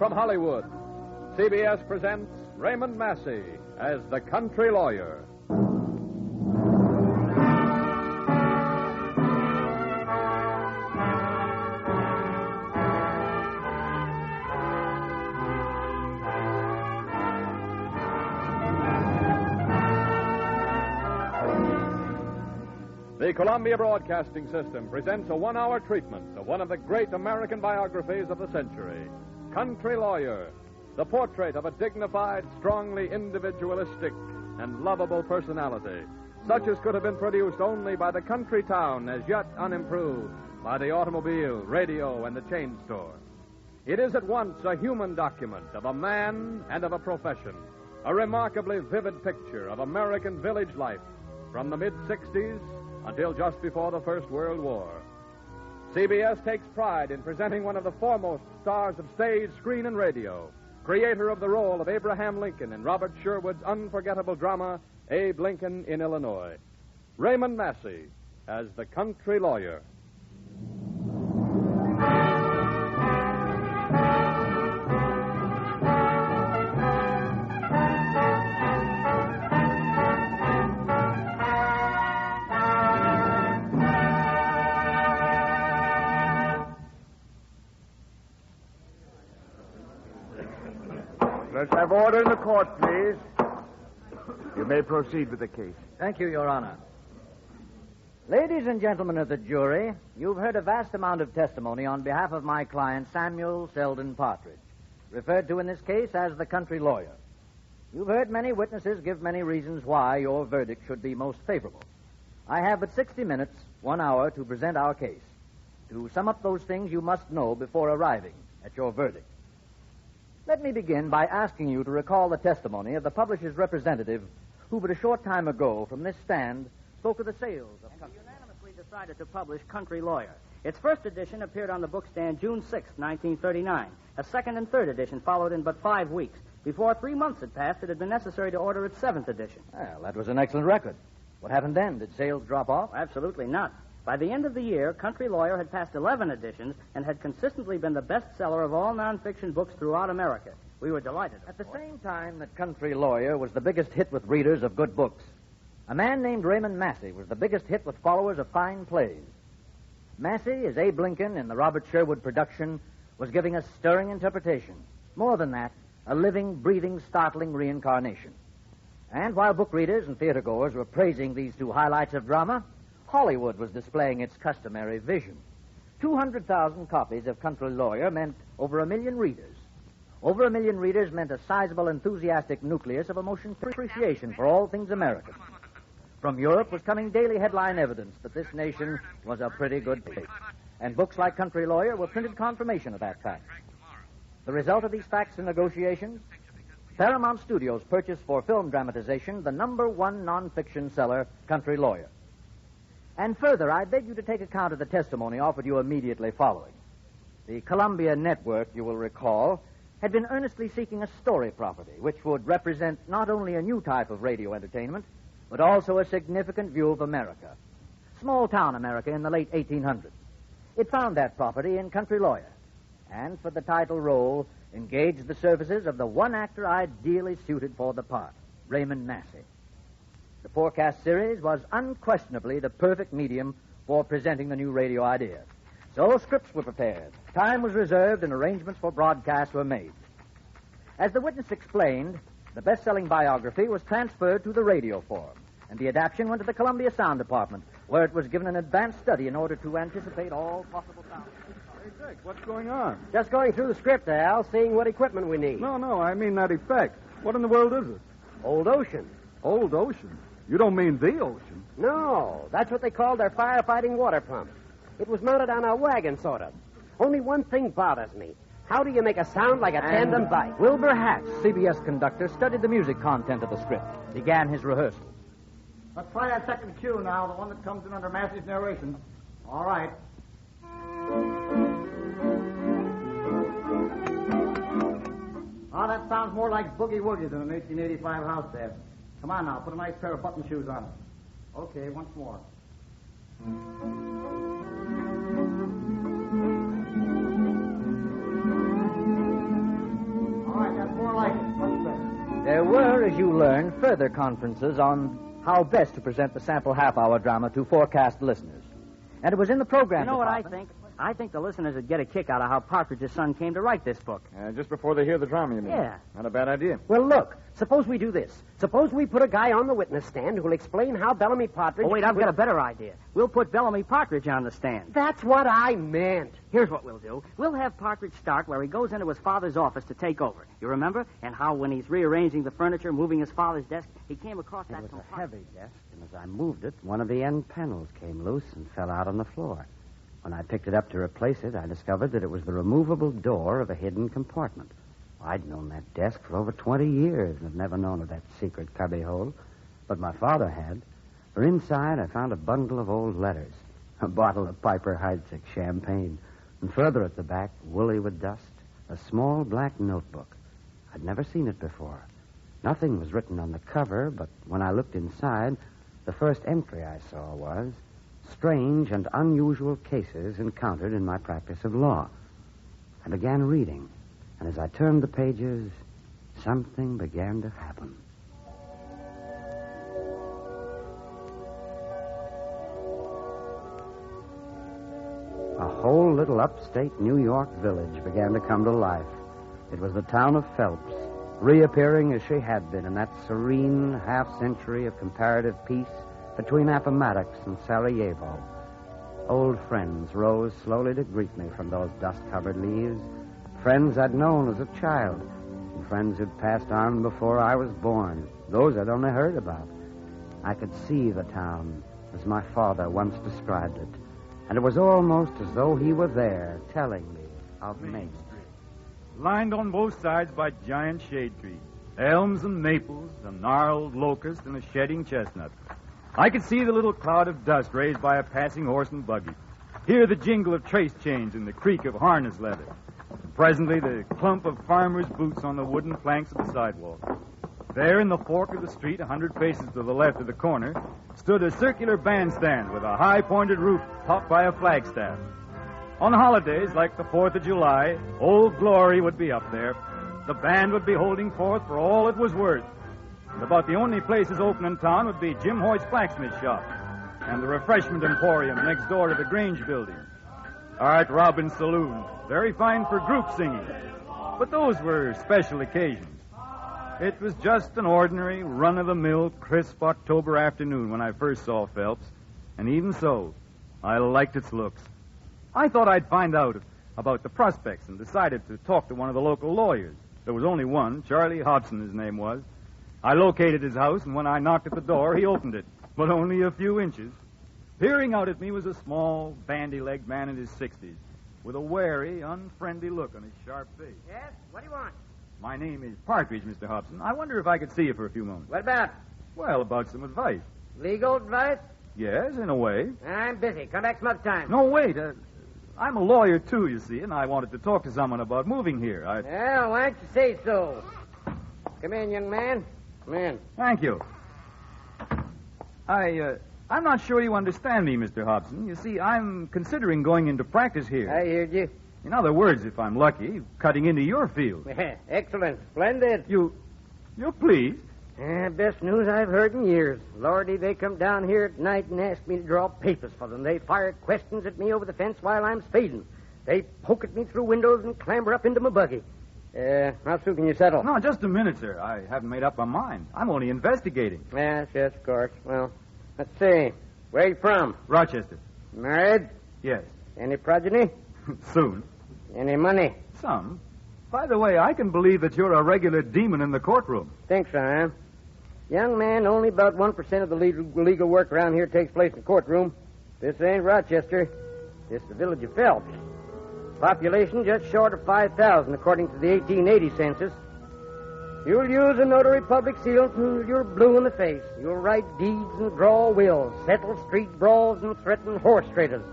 from Hollywood, CBS presents Raymond Massey as the Country Lawyer. The Columbia Broadcasting System presents a one-hour treatment of one of the great American biographies of the century, Country Lawyer, the portrait of a dignified, strongly individualistic, and lovable personality, such as could have been produced only by the country town as yet unimproved by the automobile, radio, and the chain store. It is at once a human document of a man and of a profession, a remarkably vivid picture of American village life from the mid-'60s until just before the First World War. CBS takes pride in presenting one of the foremost stars of stage, screen, and radio, creator of the role of Abraham Lincoln in Robert Sherwood's unforgettable drama, Abe Lincoln in Illinois. Raymond Massey as the Country Lawyer. Let's have order in the court, please. You may proceed with the case. Thank you, Your Honor. Ladies and gentlemen of the jury, you've heard a vast amount of testimony on behalf of my client, Samuel Selden Partridge, referred to in this case as the Country Lawyer. You've heard many witnesses give many reasons why your verdict should be most favorable. I have but 60 minutes, 1 hour, to present our case, to sum up those things you must know before arriving at your verdict. Let me begin by asking you to recall the testimony of the publisher's representative who but a short time ago from this stand spoke of the sales of Country. We unanimously decided to publish Country Lawyer. Its first edition appeared on the bookstand June 6, 1939. A second and third edition followed in but 5 weeks. Before 3 months had passed, it had been necessary to order its seventh edition. Well, that was an excellent record. What happened then? Did sales drop off? Absolutely not. By the end of the year, Country Lawyer had passed 11 editions and had consistently been the bestseller of all nonfiction books throughout America. We were delighted. At the same time that Country Lawyer was the biggest hit with readers of good books, a man named Raymond Massey was the biggest hit with followers of fine plays. Massey, as Abe Lincoln in the Robert Sherwood production, was giving a stirring interpretation. More than that, a living, breathing, startling reincarnation. And while book readers and theatergoers were praising these two highlights of drama, Hollywood was displaying its customary vision. 200,000 copies of Country Lawyer meant over 1 million readers. Over 1 million readers meant a sizable, enthusiastic nucleus of emotion appreciation for all things American. From Europe was coming daily headline evidence that this nation was a pretty good place. And books like Country Lawyer were printed confirmation of that fact. The result of these facts and negotiations? Paramount Studios purchased for film dramatization the #1 nonfiction seller, Country Lawyer. And further, I beg you to take account of the testimony offered you immediately following. The Columbia Network, you will recall, had been earnestly seeking a story property which would represent not only a new type of radio entertainment, but also a significant view of America. Small-town America in the late 1800s. It found that property in Country Lawyer, and for the title role, engaged the services of the one actor ideally suited for the part, Raymond Massey. The forecast series was unquestionably the perfect medium for presenting the new radio idea. So scripts were prepared, time was reserved, and arrangements for broadcast were made. As the witness explained, the best-selling biography was transferred to the radio form, and the adaptation went to the Columbia Sound Department, where it was given an advanced study in order to anticipate all possible sounds. Hey, Dick, what's going on? Just going through the script, Al, seeing what equipment we need. No, I mean that effect. What in the world is it? Old Ocean. Old Ocean? You don't mean the ocean? No, that's what they called their firefighting water pump. It was mounted on a wagon, sort of. Only one thing bothers me. How do you make a sound like a tandem bike? Wilbur Hatch, CBS conductor, studied the music content of the script, began his rehearsal. Let's try that second cue now, the one that comes in under Massey's narration. All right. Oh, that sounds more like Boogie Woogie than an 1885 house dance. Come on now, put a nice pair of button shoes on. Okay, once more. There were, as you learned, further conferences on how best to present the sample half-hour drama to forecast listeners. And it was in the program You know what I department- think? I think the listeners would get a kick out of how Partridge's son came to write this book. Just before they hear the drama, you mean? Yeah. Not a bad idea. Well, look, suppose we do this. Suppose we put a guy on the witness stand who'll explain how Bellamy Partridge... Oh, wait, I've got a better idea. We'll put Bellamy Partridge on the stand. That's what I meant. Here's what we'll do. We'll have Partridge start where he goes into his father's office to take over. You remember? And how when he's rearranging the furniture, moving his father's desk, he came across that... It was a heavy desk, and as I moved it, one of the end panels came loose and fell out on the floor. When I picked it up to replace it, I discovered that it was the removable door of a hidden compartment. I'd known that desk for over 20 years and had never known of that secret cubbyhole. But my father had. For inside, I found a bundle of old letters, a bottle of Piper Heidsieck champagne, and further at the back, woolly with dust, a small black notebook. I'd never seen it before. Nothing was written on the cover, but when I looked inside, the first entry I saw was... strange and unusual cases encountered in my practice of law. I began reading, and as I turned the pages, something began to happen. A whole little upstate New York village began to come to life. It was the town of Phelps, reappearing as she had been in that serene half-century of comparative peace between Appomattox and Sarajevo. Old friends rose slowly to greet me from those dust-covered leaves. Friends I'd known as a child, and friends who'd passed on before I was born. Those I'd only heard about. I could see the town as my father once described it, and it was almost as though he were there telling me of Main Street. Lined on both sides by giant shade trees, elms and maples, a gnarled locust and a shedding chestnut. I could see the little cloud of dust raised by a passing horse and buggy, hear the jingle of trace chains and the creak of harness leather. Presently, the clump of farmers' boots on the wooden planks of the sidewalk. There in the fork of the street, 100 paces to the left of the corner, stood a circular bandstand with a high-pointed roof topped by a flagstaff. On holidays like the 4th of July, Old Glory would be up there. The band would be holding forth for all it was worth. And about the only places open in town would be Jim Hoyt's blacksmith shop and the refreshment emporium next door to the Grange building. Art Robbins Saloon, very fine for group singing. But those were special occasions. It was just an ordinary, run-of-the-mill, crisp October afternoon when I first saw Phelps. And even so, I liked its looks. I thought I'd find out about the prospects and decided to talk to one of the local lawyers. There was only one, Charlie Hobson, his name was. I located his house, and when I knocked at the door, he opened it, but only a few inches. Peering out at me was a small, bandy-legged man in his 60s, with a wary, unfriendly look on his sharp face. Yes? What do you want? My name is Partridge, Mr. Hobson. I wonder if I could see you for a few moments. What about? Well, about some advice. Legal advice? Yes, in a way. I'm busy. Come back some other time. No, wait. I'm a lawyer, too, you see, and I wanted to talk to someone about moving here. Well, why don't you say so? Come in, young man. Come in. Thank you. I'm not sure you understand me, Mr. Hobson. You see, I'm considering going into practice here. I heard you. In other words, if I'm lucky, cutting into your field. Excellent. Splendid. You're pleased? Best news I've heard in years. Lordy, they come down here at night and ask me to draw papers for them. They fire questions at me over the fence while I'm spading. They poke at me through windows and clamber up into my buggy. How soon can you settle? No, just a minute, sir. I haven't made up my mind. I'm only investigating. Yes, of course. Well, let's see. Where are you from? Rochester. Married? Yes. Any progeny? Soon. Any money? Some. By the way, I can believe that you're a regular demon in the courtroom. Think so, huh? Young man, only about 1% of the legal work around here takes place in the courtroom. This ain't Rochester. This is the village of Phelps. Population just short of 5,000, according to the 1880 census. You'll use a notary public seal until you're blue in the face. You'll write deeds and draw wills, settle street brawls, and threaten horse traders.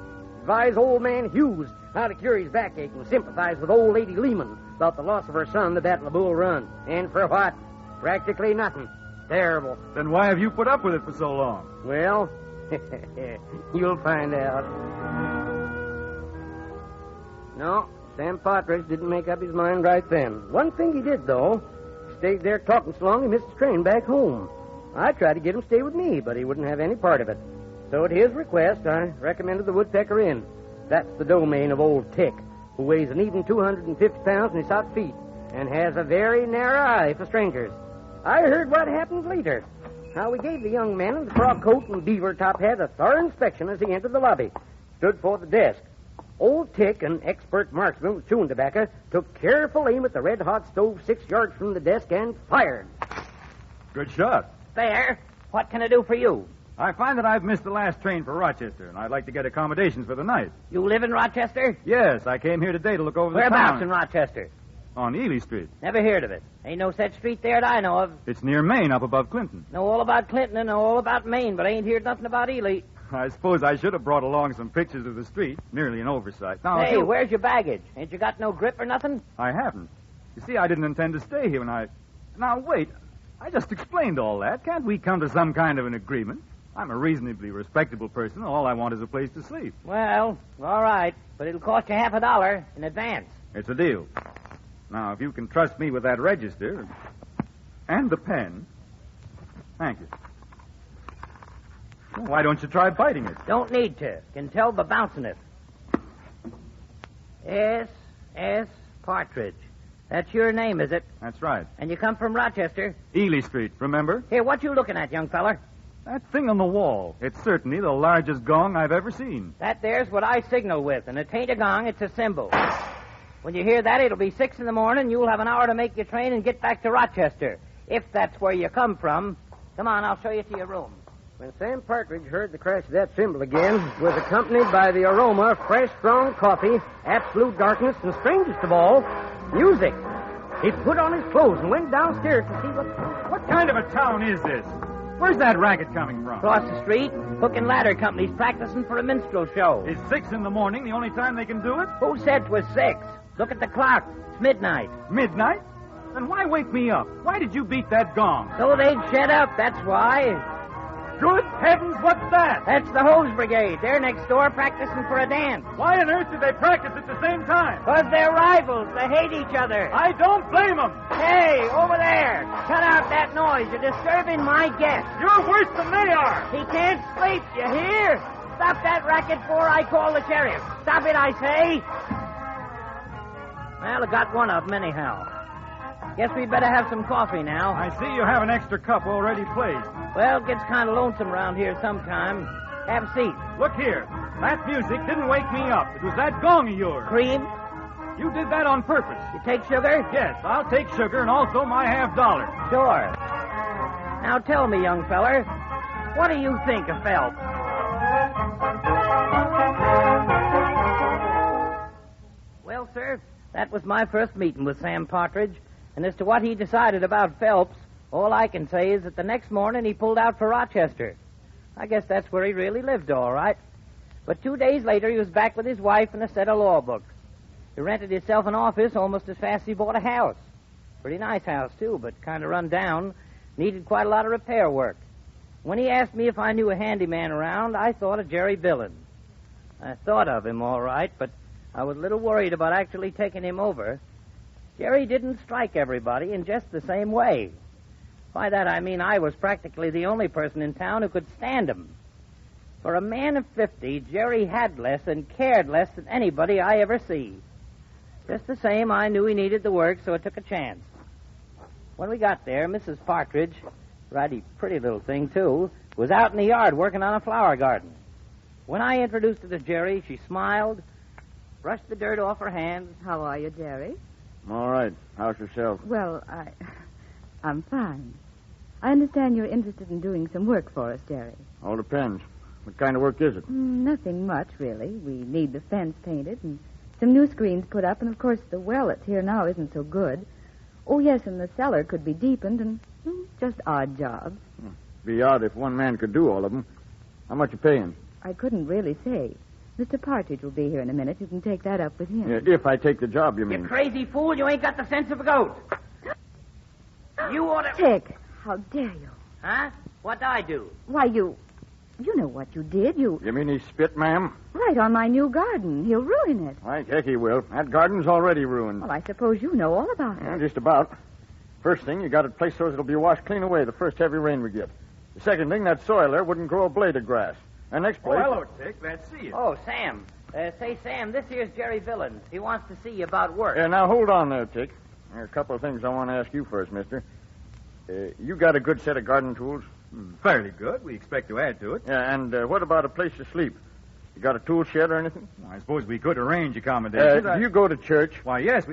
Advise old man Hughes how to cure his backache and sympathize with old lady Lehman about the loss of her son, the Battle of Bull Run. And for what? Practically nothing. Terrible. Then why have you put up with it for so long? Well, you'll find out. No, Sam Partridge didn't make up his mind right then. One thing he did, though. stayed there talking so long he missed his train back home. I tried to get him to stay with me, but he wouldn't have any part of it. So at his request, I recommended the Woodpecker Inn. That's the domain of Old Tick, who weighs an even 250 pounds in his hot feet and has a very narrow eye for strangers. I heard what happened later. How we gave the young man in the frock coat and beaver top hat a thorough inspection as he entered the lobby. Stood for the desk. Old Tick, an expert marksman with chewing tobacco, took careful aim at the red-hot stove 6 yards from the desk and fired. Good shot. There. What can I do for you? I find that I've missed the last train for Rochester, and I'd like to get accommodations for the night. You live in Rochester? Yes, I came here today to look over the Whereabouts town. in Rochester? On Ely Street. Never heard of it. Ain't no such street there that I know of. It's near Maine, up above Clinton. Know all about Clinton and know all about Maine, but I ain't heard nothing about Ely. I suppose I should have brought along some pictures of the street. Merely an oversight. Now, Hey, where's your baggage? Ain't you got no grip or nothing? I haven't. You see, I didn't intend to stay here when I... Now, wait. I just explained all that. Can't we come to some kind of an agreement? I'm a reasonably respectable person. All I want is a place to sleep. Well, all right, but it'll cost you $50 in advance. It's a deal. Now, if you can trust me with that register and the pen... Thank you. Well, why don't you try biting it? Don't need to. Can tell by bouncing it. S. Partridge. That's your name, is it? That's right. And you come from Rochester? Ely Street, remember? Here, what you looking at, young feller? That thing on the wall. It's certainly the largest gong I've ever seen. That there's what I signal with, and it ain't a gong, it's a symbol. When you hear that, it'll be 6 in the morning. You'll have an hour to make your train and get back to Rochester, if that's where you come from. Come on, I'll show you to your room. When Sam Partridge heard the crash of that cymbal again, it was accompanied by the aroma of fresh, strong coffee, absolute darkness, and strangest of all, music. He put on his clothes and went downstairs to see What kind of a town is this? Where's that racket coming from? Across the street, Hook and Ladder Company's practicing for a minstrel show. Is 6 in the morning the only time they can do it? Who said 'twas 6? Look at the clock. It's midnight. Midnight? Then why wake me up? Why did you beat that gong? So they'd shut up, that's why. Good heavens, what's that? That's the Hose Brigade. They're next door practicing for a dance. Why on earth did they practice at the same time? 'Cause they're rivals. They hate each other. I don't blame them. Hey, over there. Cut out that noise. You're disturbing my guest. You're worse than they are. He can't sleep, you hear? Stop that racket before I call the sheriff. Stop it, I say. Well, I got one of them anyhow. Guess we'd better have some coffee now. I see you have an extra cup already placed. Well, it gets kind of lonesome around here sometime. Have a seat. Look here. That music didn't wake me up. It was that gong of yours. Cream? You did that on purpose. You take sugar? Yes, I'll take sugar and also my $50. Sure. Now tell me, young feller, what do you think of Phelps? Well, sir, that was my first meeting with Sam Partridge. And as to what he decided about Phelps, all I can say is that the next morning he pulled out for Rochester. I guess that's where he really lived, all right. But 2 days later, he was back with his wife and a set of law books. He rented himself an office almost as fast as he bought a house. Pretty nice house, too, but kind of run down. Needed quite a lot of repair work. When he asked me if I knew a handyman around, I thought of Jerry Billin. I thought of him, all right, but I was a little worried about actually taking him over. Jerry didn't strike everybody in just the same way. By that I mean I was practically the only person in town who could stand him. For a man of 50, Jerry had less and cared less than anybody I ever see. Just the same, I knew he needed the work, so I took a chance. When we got there, Mrs. Partridge, righty pretty little thing, too, was out in the yard working on a flower garden. When I introduced her to Jerry, she smiled, brushed the dirt off her hands. How are you, Jerry? All right. How's yourself? Well, I'm fine. I understand you're interested in doing some work for us, Jerry. All depends. What kind of work is it? Nothing much, really. We need the fence painted and some new screens put up, and, of course, the well that's here now isn't so good. Oh, yes, and the cellar could be deepened, and just odd jobs. Be odd if one man could do all of them. How much you paying? I couldn't really say. Mr. Partridge will be here in a minute. You can take that up with him. Yeah, if I take the job, you mean? You crazy fool, you ain't got the sense of a goat. You ought to... Tick, how dare you? Huh? What'd I do? Why, you know what you did. You You mean he spit, ma'am? right on my new garden. He'll ruin it. Why, heck he will. That garden's already ruined. Well, I suppose you know all about it. Yeah, just about. First thing, you got it placed so it'll be washed clean away the first heavy rain we get. The second thing, that soil there wouldn't grow a blade of grass. And next place... Oh, hello, Dick. Glad to see you. Oh, Sam. Say, Sam, this here's Jerry Billings. He wants to see you about work. Yeah, now hold on there, Tick. There are a couple of things I want to ask you first, mister. You got a good set of garden tools? Fairly good. We expect to add to it. Yeah, and what about a place to sleep? You got a tool shed or anything? Well, I suppose we could arrange accommodations. Do you go to church? Why, yes.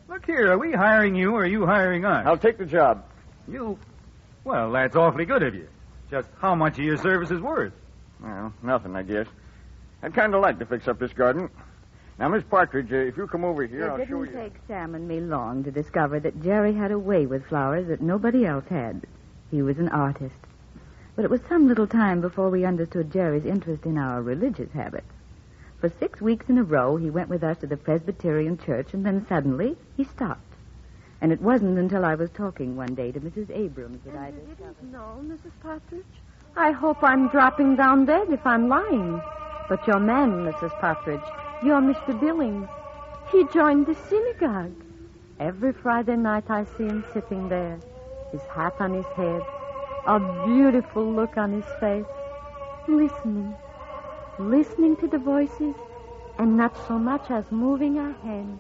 Look here, are we hiring you or are you hiring us? I'll take the job. You? Well, that's awfully good of you. Just how much are your services worth? Well, nothing, I guess. I'd kind of like to fix up this garden. Now, Miss Partridge, if you come over here, I'll show you. It didn't take Sam and me long to discover that Jerry had a way with flowers that nobody else had. He was an artist. But it was some little time before we understood Jerry's interest in our religious habits. For 6 weeks in a row, he went with us to the Presbyterian church, and then suddenly he stopped. And it wasn't until I was talking one day to Mrs. Abrams that I discovered. No, Mrs. Partridge. I hope I'm dropping down dead if I'm lying. But your man, Mrs. Partridge, your Mr. Billings, he joined the synagogue. Every Friday night I see him sitting there, his hat on his head, a beautiful look on his face, listening to the voices, and not so much as moving our hands.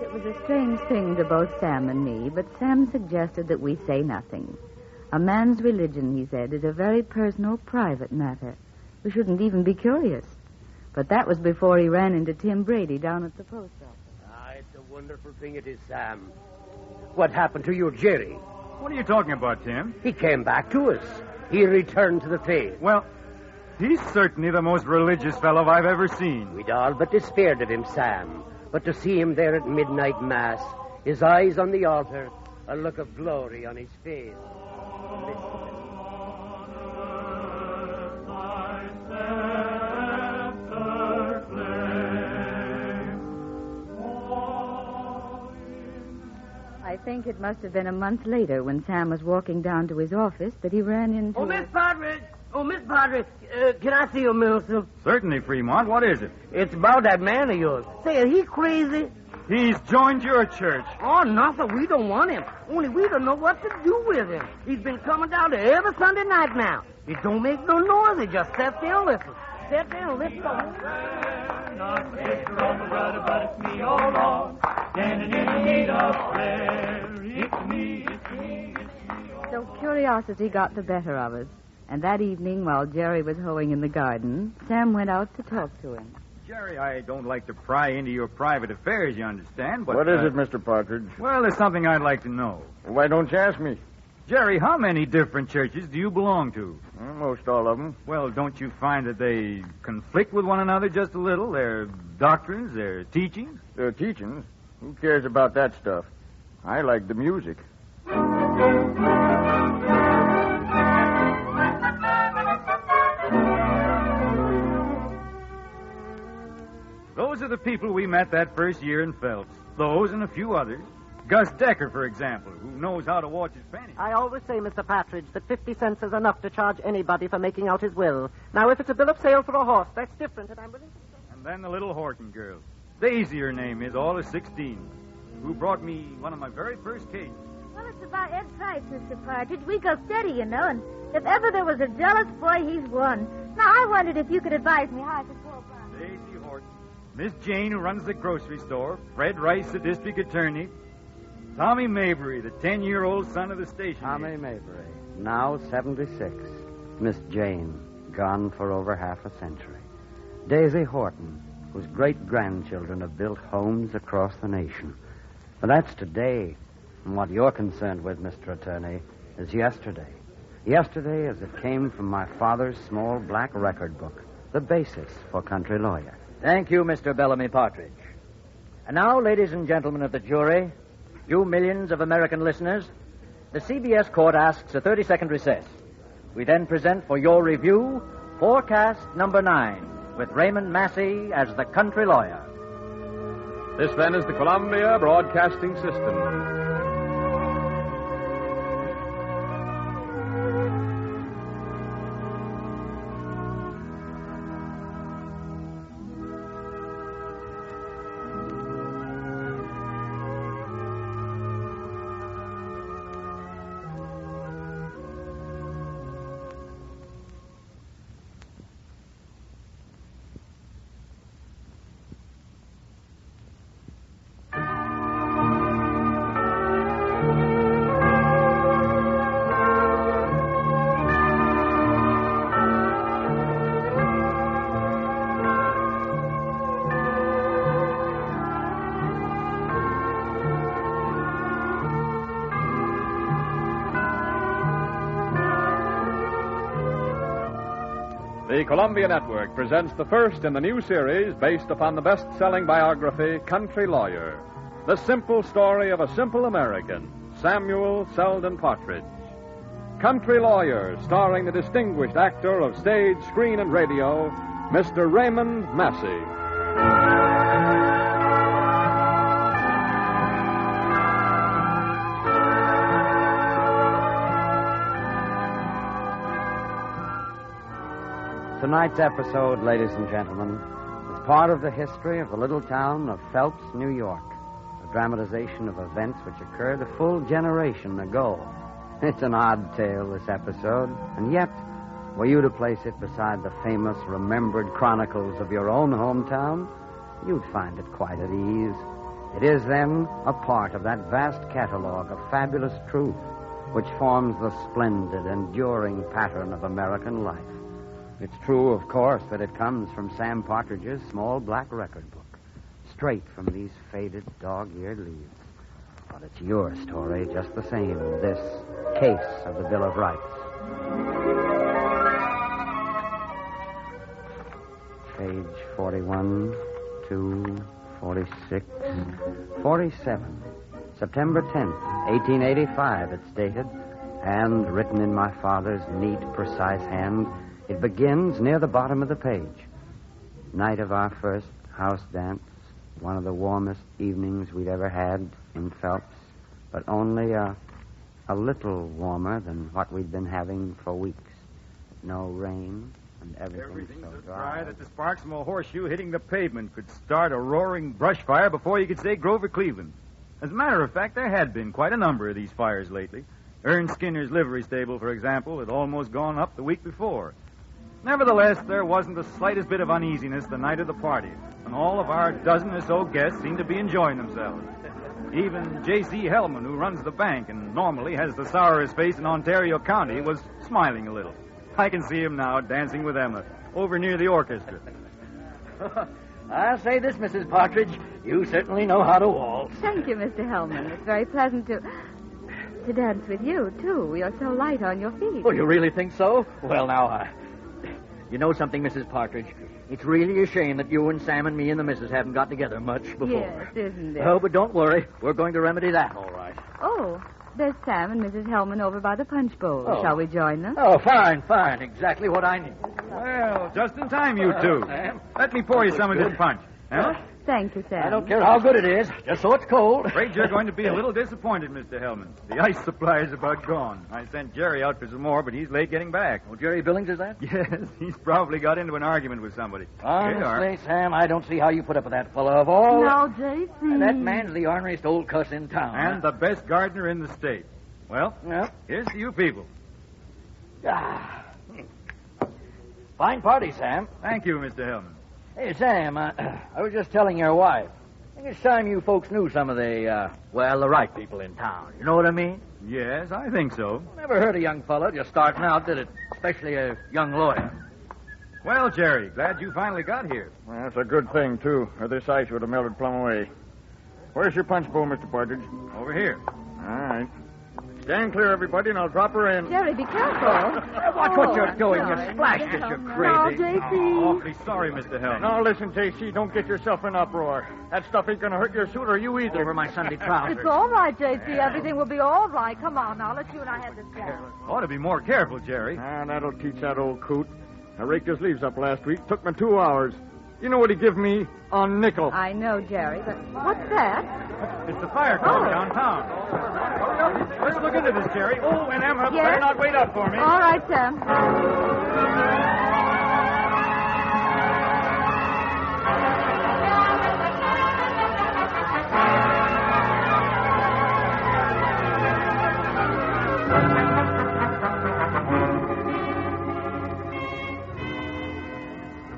It was a strange thing to both Sam and me, but Sam suggested that we say nothing. A man's religion, he said, is a very personal, private matter. We shouldn't even be curious. But that was before he ran into Tim Brady down at the post office. It's a wonderful thing it is, Sam. What happened to your Jerry? What are you talking about, Tim? He came back to us. He returned to the faith. Well, he's certainly the most religious fellow I've ever seen. We'd all but despaired of him, Sam. But to see him there at midnight mass, his eyes on the altar, a look of glory on his face. I think it must have been a month later when Sam was walking down to his office that he ran into... Oh, Miss Partridge! Can I see your minister? Certainly, Fremont. What is it? It's about that man of yours. Say, is he crazy? He's joined your church. Oh, nothing. We don't want him. Only we don't know what to do with him. He's been coming down there every Sunday night now. He don't make no noise. He just sits there and listens. Sit there and listen. Not Mr. on the brother, but it's me all along. Standing in the need of prayer. It's me. So curiosity got the better of us. And that evening, while Jerry was hoeing in the garden, Sam went out to talk to him. Jerry, I don't like to pry into your private affairs, you understand, but... What is it, Mr. Partridge? Well, there's something I'd like to know. Why don't you ask me? Jerry, how many different churches do you belong to? Most all of them. Well, don't you find that they conflict with one another just a little? Their doctrines, their teachings? Their teachings? Who cares about that stuff? I like the music. Those are the people we met that first year in Phelps. Those and a few others. Gus Decker, for example, who knows how to watch his pennies. I always say, Mr. Partridge, that 50 cents is enough to charge anybody for making out his will. Now, if it's a bill of sale for a horse, that's different, and I'm willing to... And then the little Horton girl. Daisy, her name is, all of 16, who brought me one of my very first cases. Well, it's about Ed Price, Mr. Partridge. We go steady, you know, and if ever there was a jealous boy, he's one. Now, I wondered if you could advise me how I could go about it. Daisy Horton. Miss Jane, who runs the grocery store. Fred Rice, the district attorney. Tommy Mabry, the 10-year-old son of the station. Tommy Mabry, now 76. Miss Jane, gone for over half a century. Daisy Horton, whose great-grandchildren have built homes across the nation. But that's today. And what you're concerned with, Mr. Attorney, is yesterday. Yesterday as it came from my father's small black record book, the basis for Country Lawyer. Thank you, Mr. Bellamy Partridge. And now, ladies and gentlemen of the jury, you millions of American listeners, the CBS court asks a 30-second recess. We then present for your review Forecast Number 9 with Raymond Massey as the country lawyer. This then is the Columbia Broadcasting System. The Columbia Network presents the first in the new series based upon the best-selling biography, Country Lawyer. The simple story of a simple American, Samuel Selden Partridge. Country Lawyer, starring the distinguished actor of stage, screen, and radio, Mr. Raymond Massey. Tonight's episode, ladies and gentlemen, is part of the history of the little town of Phelps, New York, a dramatization of events which occurred a full generation ago. It's an odd tale, this episode, and yet, were you to place it beside the famous, remembered chronicles of your own hometown, you'd find it quite at ease. It is, then, a part of that vast catalog of fabulous truth which forms the splendid, enduring pattern of American life. It's true, of course, that it comes from Sam Partridge's small black record book, straight from these faded, dog-eared leaves. But it's your story just the same, this case of the Bill of Rights. Page 41, 2, 46, 47. September 10th, 1885, it's dated, and written in my father's neat, precise hand. It begins near the bottom of the page. Night of our first house dance, one of the warmest evenings we'd ever had in Phelps, but only a little warmer than what we'd been having for weeks. No rain, and everything so dry that the sparks from a horseshoe hitting the pavement could start a roaring brush fire before you could say Grover Cleveland. As a matter of fact, there had been quite a number of these fires lately. Ern Skinner's livery stable, for example, had almost gone up the week before. Nevertheless, there wasn't the slightest bit of uneasiness the night of the party, and all of our dozen or so guests seemed to be enjoying themselves. Even J.C. Hellman, who runs the bank and normally has the sourest face in Ontario County, was smiling a little. I can see him now dancing with Emma over near the orchestra. I'll say this, Mrs. Partridge. You certainly know how to waltz. Thank you, Mr. Hellman. It's very pleasant to dance with you, too. You're so light on your feet. Oh, you really think so? Well, now, you know something, Mrs. Partridge? It's really a shame that you and Sam and me and the missus haven't got together much before. Yes, isn't it? Oh, but don't worry. We're going to remedy that, all right. Oh, there's Sam and Mrs. Hellman over by the punch bowl. Oh. Shall we join them? Oh, fine. Exactly what I need. Well, just in time, you two. Sam. Let me pour you some of this punch. Emma? Thank you, Sam. I don't care how good it is, just so it's cold. Afraid you're going to be a little disappointed, Mr. Hellman. The ice supply is about gone. I sent Jerry out for some more, but he's late getting back. Oh, Jerry Billings, is that? Yes, he's probably got into an argument with somebody. Honestly, Sam, I don't see how you put up with that fellow of all. Now, J.C. That man's the orneriest old cuss in town. And the best gardener in the state. Well, here's to you people. Fine party, Sam. Thank you, Mr. Hellman. Hey, Sam, I was just telling your wife. I think it's time you folks knew some of the right people in town. You know what I mean? Yes, I think so. Never heard a young fella just starting out, did it? Especially a young lawyer. Well, Jerry, glad you finally got here. Well, that's a good thing, too, or this ice would have melted plumb away. Where's your punch bowl, Mr. Partridge? Over here. All right. Stand clear, everybody, and I'll drop her in. Jerry, be careful. Watch what you're doing. You splashed us, you crazy. Now, J.C. Awfully sorry, Mr. Hellman. Now, listen, J.C., don't get yourself in uproar. That stuff ain't going to hurt your suit or you either. Over my Sunday trousers. It's all right, J.C. Everything will be all right. Come on, now. Let's you and I have this chat. Ought to be more careful, Jerry. That'll teach that old coot. I raked his leaves up last week. Took me 2 hours. You know what he give me? A nickel. I know, Jerry, but what's that? It's the fire call downtown. Let's look into this, Jerry. Oh, and Emma, Yes? better not wait up for me. All right, Sam.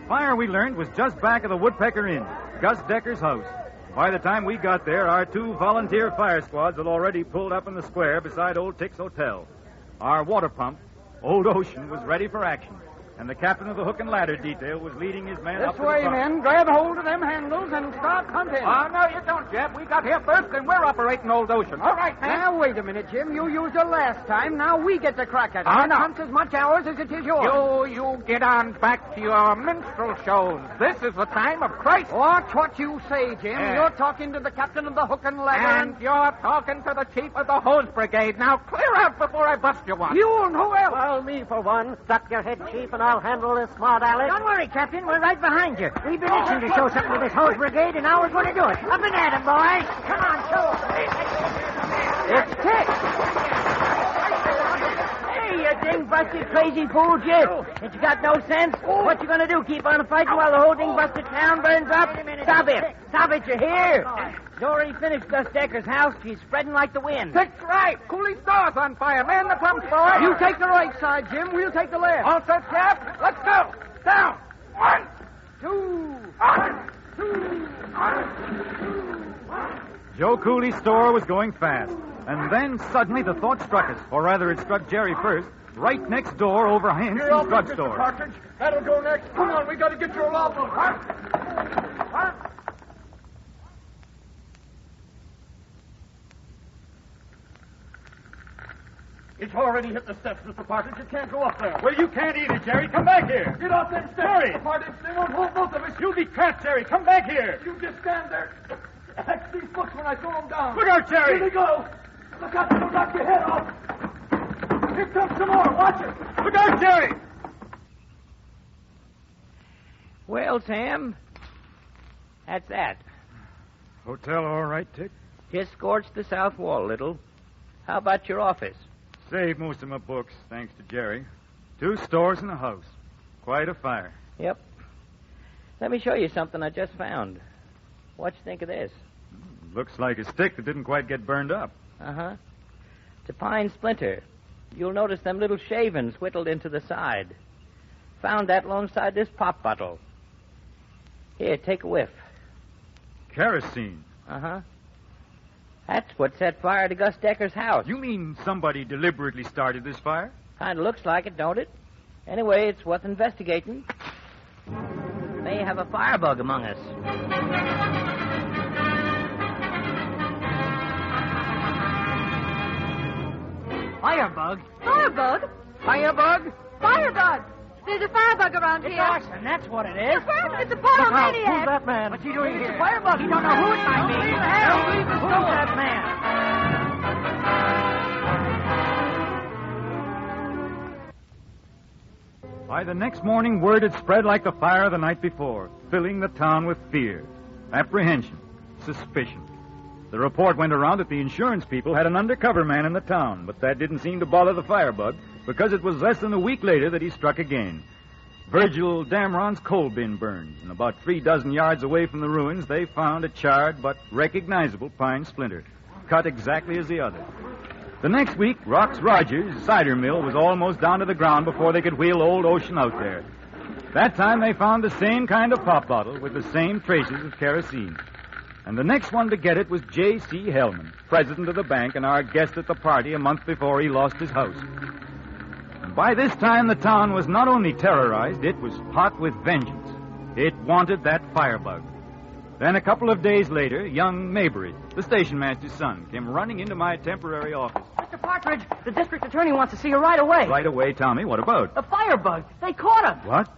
The fire, we learned, was just back of the Woodpecker Inn, Gus Decker's house. By the time we got there, our 2 volunteer fire squads had already pulled up in the square beside Old Tick's Hotel. Our water pump, Old Ocean, was ready for action. and the captain of the hook and ladder detail was leading his men up This to the way, front. men. Grab hold of them handles and start hunting. Oh, no, you don't, Jeb. We got here first, and we're operating Old Ocean. All right, man. Now, wait a minute, Jim. You used it last time. Now we get the crack at it. Oh, no. Hunt's as much ours as it is yours. You get on back to your minstrel shows. This is the time of Christ. Watch what you say, Jim. Yeah. You're talking to the captain of the hook and ladder. And you're talking to the chief of the hose brigade. Now, clear out before I bust you one. You and who else? Well, me for one. Duck your head, Chief, and I'll handle this smart aleck. Don't worry, Captain. We're right behind you. We've been itching to show something to this hose brigade, and now we're going to do it. Up and at him, boys. Come on, show us. It's Tick. Hey, you ding-busted crazy fool, Jim. Ain't you got no sense? What you going to do, keep on fighting while the whole ding-busted town burns up? Stop it. Stop it, you hear? It's already finished Gus Decker's house. She's spreading like the wind. Tick's right. Cooley's store's on fire. Man the pumps, boy. You take the right side, Jim. We'll take the left. All set, Cap? Let's go. Down. 1, 2. 2. Joe Cooley's store was going fast. And then suddenly the thought struck us, or rather it struck Jerry first, right next door over Hanson's drugstore. Partridge. That'll go next. Come on, we got to get your lawful. It's already hit the steps, Mr. Partridge. It can't go up there. Well, you can't either, Jerry. Come back here. Get off them steps, Jerry. Mr. Partridge. They won't hold both of us. You'll be trapped, Jerry. Come back here. You just stand there. Catch these books when I throw them down. Look out, Jerry. Here they go. Look out, they'll knock your head off. Here comes some more. Watch it. Look out, Jerry. Well, Sam, that's that. Hotel all right, Tick? Just scorched the south wall a little. How about your office? Saved most of my books, thanks to Jerry. 2 stores and a house. Quite a fire. Yep. Let me show you something I just found. What you think of this? Looks like a stick that didn't quite get burned up. Uh-huh. It's a pine splinter. You'll notice them little shavings whittled into the side. Found that alongside this pop bottle. Here, take a whiff. Kerosene. Uh-huh. That's what set fire to Gus Decker's house. You mean somebody deliberately started this fire? Kind of looks like it, don't it? Anyway, it's worth investigating. May have a firebug among us. Firebug? Firebug? Firebug? Firebug! There's a firebug around here. Arson, that's what it is. It's a pyromaniac. Who's that man? What's he doing here? It's a firebug. You don't know who it might be. Who's that man? By the next morning, word had spread like the fire the night before, filling the town with fear, apprehension, suspicion. The report went around that the insurance people had an undercover man in the town, but that didn't seem to bother the firebug, because it was less than a week later that he struck again. Virgil Damron's coal bin burned, and about 36 yards away from the ruins, they found a charred but recognizable pine splinter, cut exactly as the other. The next week, Rox Rogers' cider mill was almost down to the ground before they could wheel Old Ocean out there. That time they found the same kind of pop bottle with the same traces of kerosene. And the next one to get it was J.C. Hellman, president of the bank and our guest at the party a month before he lost his house. And by this time, the town was not only terrorized, it was hot with vengeance. It wanted that firebug. Then a couple of days later, young Maybury, the station master's son, came running into my temporary office. Mr. Partridge, the district attorney wants to see you right away. Right away, Tommy. What about? The firebug. They caught him. What?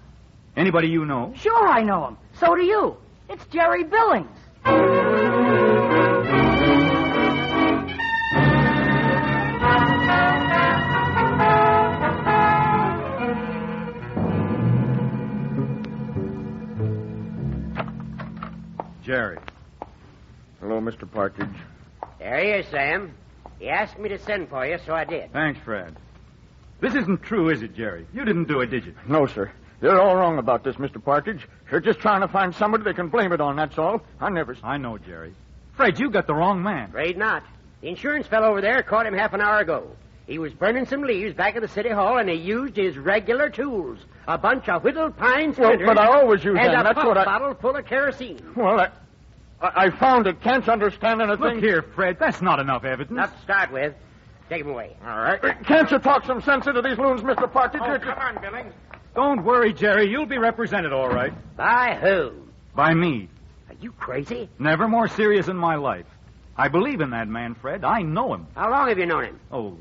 Anybody you know? Sure I know him. So do you. It's Jerry Billings. Jerry. Hello, Mr. Partridge. There he is, Sam. He asked me to send for you, so I did. Thanks, Fred. This isn't true, is it, Jerry? You didn't do it, did you? No, sir. They're all wrong about this, Mr. Partridge. They're just trying to find somebody they can blame it on, that's all. I know, Jerry. Fred, you got the wrong man. Afraid not. The insurance fellow over there caught him half an hour ago. He was burning some leaves back at the city hall, and he used his regular tools. A bunch of whittled pine splinters. Well, but I always use and them. a That's pop what bottle full of kerosene. Well, I found it. Can't understand anything. Look here, Fred. That's not enough evidence. Not to start with. Take him away. All right. Can't you talk some sense into these loons, Mr. Partridge? Oh, come on, Billings. Don't worry, Jerry. You'll be represented all right. By who? By me. Are you crazy? Never more serious in my life. I believe in that man, Fred. I know him. How long have you known him? Oh,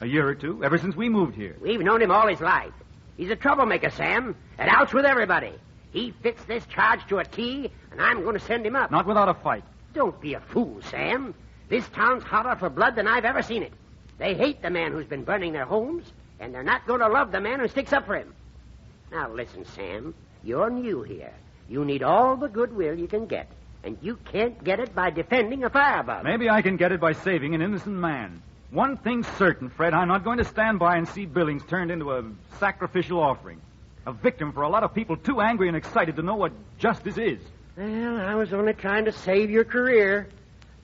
a year or two, ever since we moved here. We've known him all his life. He's a troublemaker, Sam, and outs with everybody. He fits this charge to a T, and I'm going to send him up. Not without a fight. Don't be a fool, Sam. This town's hotter for blood than I've ever seen it. They hate the man who's been burning their homes, and they're not going to love the man who sticks up for him. Now, listen, Sam. You're new here. You need all the goodwill you can get, and you can't get it by defending a firebug. Maybe I can get it by saving an innocent man. One thing's certain, Fred. I'm not going to stand by and see Billings turned into a sacrificial offering. A victim for a lot of people too angry and excited to know what justice is. Well, I was only trying to save your career.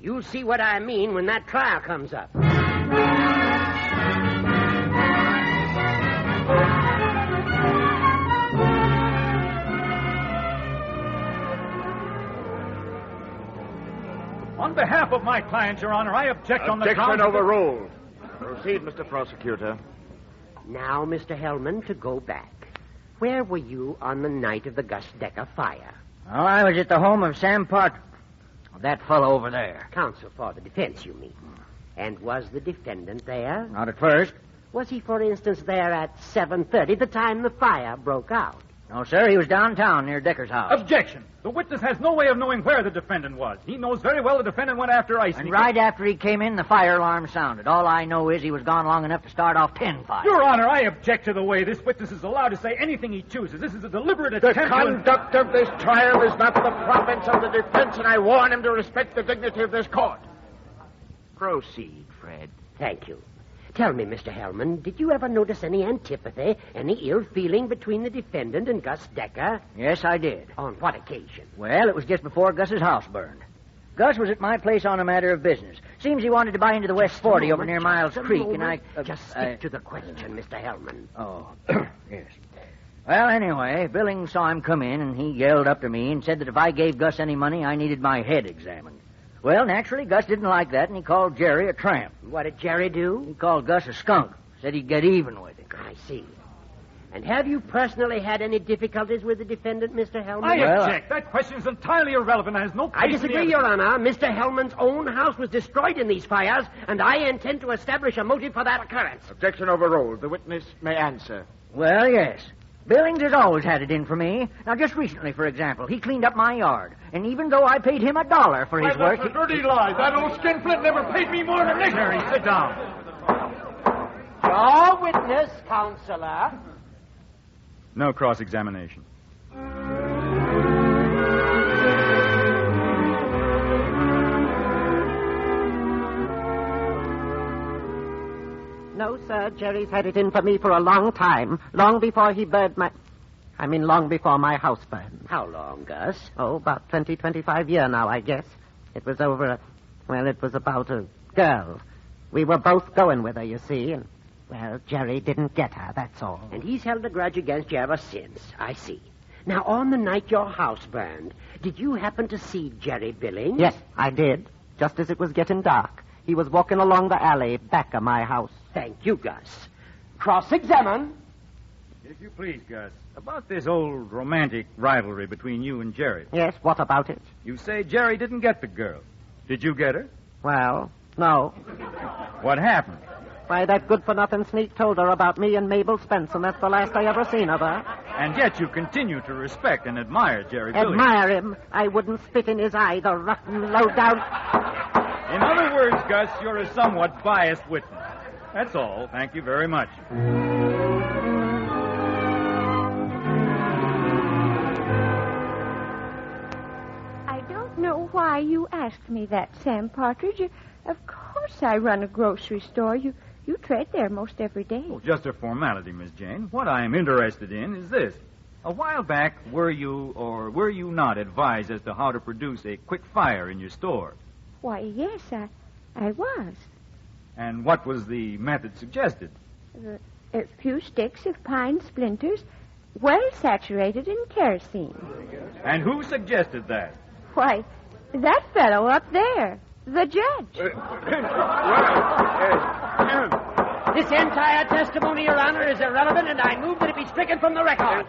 You'll see what I mean when that trial comes up. On behalf of my client, Your Honor, I object on the grounds... Objection overruled. Proceed, Mr. Prosecutor. Now, Mr. Hellman, to go back. Where were you on the night of the Gus Decker fire? Well, I was at the home of Sam Partridge. That fellow over there. Counsel for the defense, you mean. And was the defendant there? Not at first. Was he, for instance, there at 7:30, the time the fire broke out? No, sir. He was downtown near Decker's house. Objection. The witness has no way of knowing where the defendant was. He knows very well the defendant went after ice. And right after he came in, the fire alarm sounded. All I know is he was gone long enough to start off 10 fires. Your Honor, I object to the way this witness is allowed to say anything he chooses. This is a deliberate attempt The conduct of this trial is not the province of the defense, and I warn him to respect the dignity of this court. Proceed, Fred. Thank you. Tell me, Mr. Hellman, did you ever notice any antipathy, any ill feeling between the defendant and Gus Decker? Yes, I did. On what occasion? Well, it was just before Gus's house burned. Gus was at my place on a matter of business. Seems he wanted to buy into the West 40 over near Miles Creek, and I... Just stick to the question, Mr. Hellman. Oh, yes. Well, anyway, Billings saw him come in, and he yelled up to me and said that if I gave Gus any money, I needed my head examined. Well, naturally, Gus didn't like that, and he called Jerry a tramp. What did Jerry do? He called Gus a skunk. Said he'd get even with him. I see. And have you personally had any difficulties with the defendant, Mr. Hellman? I object. That question is entirely irrelevant and has no place I disagree, Your Honor. Mr. Hellman's own house was destroyed in these fires, and I intend to establish a motive for that occurrence. Objection overruled. The witness may answer. Well, yes. Billings has always had it in for me. Now, just recently, for example, he cleaned up my yard. And even though I paid him $1 for his work... That's a dirty lie. That old skinflint never paid me more than this. Jerry, sit down. Your witness, Counselor. No cross-examination. No, sir. Jerry's had it in for me for a long time. Long before he burned my... long before my house burned. How long, Gus? Oh, about 25 years now, I guess. It was over it was about a girl. We were both going with her, you see, and, well, Jerry didn't get her, that's all. And he's held a grudge against you ever since. I see. Now, on the night your house burned, did you happen to see Jerry Billings? Yes, I did. Just as it was getting dark. He was walking along the alley back of my house. Thank you, Gus. Cross-examine. If you please, Gus, about this old romantic rivalry between you and Jerry. Yes, what about it? You say Jerry didn't get the girl. Did you get her? Well, no. What happened? Why, that good-for-nothing sneak told her about me and Mabel Spence, and that's the last I ever seen of her. And yet you continue to respect and admire Jerry Billings. Admire him? I wouldn't spit in his eye, the rotten, low-down... In other words, Gus, you're a somewhat biased witness. That's all. Thank you very much. I don't know why you asked me that, Sam Partridge. Of course I run a grocery store. You trade there most every day. Oh, just a formality, Miss Jane. What I am interested in is this. A while back, were you or were you not advised as to how to produce a quick fire in your store? Why, yes, I was. And what was the method suggested? A few sticks of pine splinters, well saturated in kerosene. And who suggested that? Why, that fellow up there, the judge. This entire testimony, Your Honor, is irrelevant, and I move that it be stricken from the record.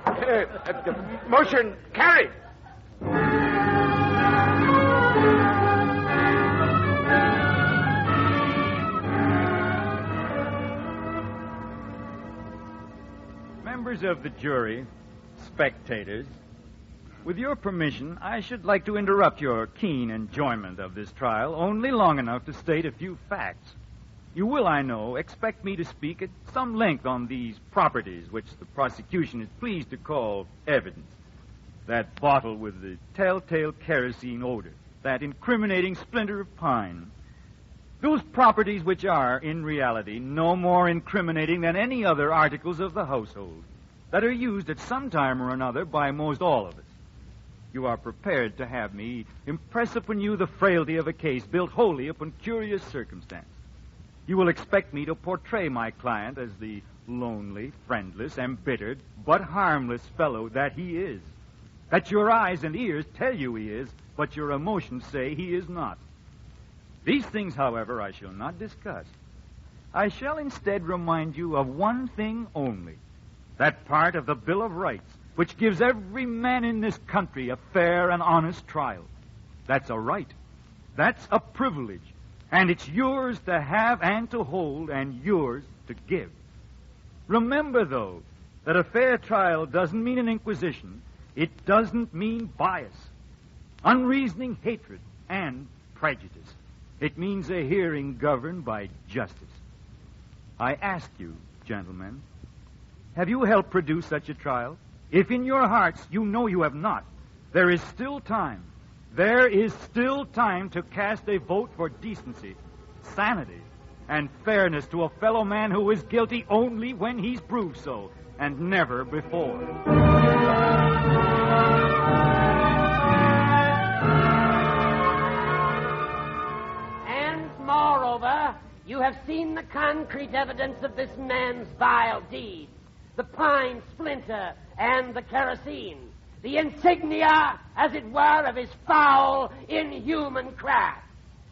Motion carried. Members of the jury, spectators, with your permission, I should like to interrupt your keen enjoyment of this trial only long enough to state a few facts. You will, I know, expect me to speak at some length on these properties which the prosecution is pleased to call evidence. That bottle with the telltale kerosene odor, that incriminating splinter of pine. Those properties which are, in reality, no more incriminating than any other articles of the household, that are used at some time or another by most all of us. You are prepared to have me impress upon you the frailty of a case built wholly upon curious circumstance. You will expect me to portray my client as the lonely, friendless, embittered, but harmless fellow that he is. That your eyes and ears tell you he is, but your emotions say he is not. These things, however, I shall not discuss. I shall instead remind you of one thing only, that part of the Bill of Rights which gives every man in this country a fair and honest trial. That's a right. That's a privilege. And it's yours to have and to hold and yours to give. Remember, though, that a fair trial doesn't mean an inquisition. It doesn't mean bias, unreasoning hatred, and prejudice. It means a hearing governed by justice. I ask you, gentlemen, have you helped produce such a trial? If in your hearts you know you have not, there is still time. There is still time to cast a vote for decency, sanity, and fairness to a fellow man who is guilty only when he's proved so, and never before. And, moreover, you have seen the concrete evidence of this man's vile deed. The pine splinter and the kerosene. The insignia, as it were, of his foul, inhuman craft.